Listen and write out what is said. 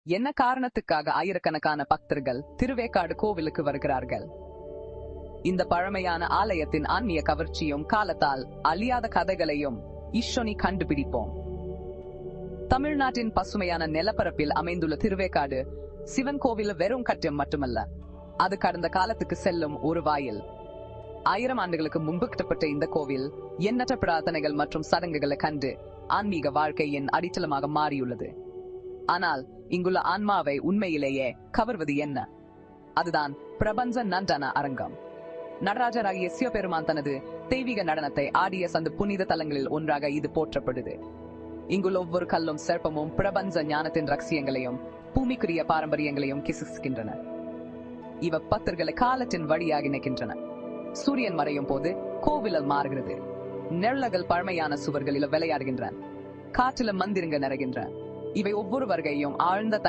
என்ன காரணத்துக்காக ஆயிரக்கணக்கான பக்தர்கள் திருவேற்காடு கோவிலுக்கு வருகிறார்கள்? இந்த பழமையான ஆலயத்தின் ஆன்மீக கவர்ச்சியும் காலத்தால் அழியாத கதைகளையும் இஷொனி கண்டுபிடிப்போம். தமிழ்நாட்டின் பசுமையான நிலப்பரப்பில் அமைந்துள்ள திருவேற்காடு சிவன் கோவில் வெறும் கட்டிடம் மட்டுமல்ல, அது கடந்த காலத்துக்கு செல்லும் ஒரு வாயில். 1000 ஆண்டுகளுக்கு முன்பு கட்டப்பட்ட இந்த கோவில் எண்ணற்ற பிரார்த்தனைகள் மற்றும் சடங்குகளை கண்டு ஆன்மீக வாழ்க்கையின் அடித்தளமாக மாறியுள்ளது. ஆனால் இங்குள்ள ஆன்மாவை உண்மையிலேயே கவர்வது என்ன? அதுதான் பிரபஞ்ச நந்தன அரங்கம். நடராஜராகிய சிவபெருமான் தனது தெய்வீக நடனத்தை ஆடிய சந்த புனித தலங்களில் ஒன்றாக இது போற்றப்படுது. இங்குள்ள ஒவ்வொரு கல்லும் சிற்பமும் பிரபஞ்ச ஞானத்தின் ரகசியங்களையும் பூமிக்குரிய பாரம்பரியங்களையும் கிசுகின்றன. இவ பக்தர்களை காலத்தின் வழியாக இணைக்கின்றன. சூரியன் மறையும் போது கோவிலில் மாறுகிறது. நிழல்கள் பழமையான சுவர்களில் விளையாடுகின்றன. காற்றில மந்திரங்க நிறைகின்றன. இவை ஒவ்வொரு வருகையும் ஆழ்ந்த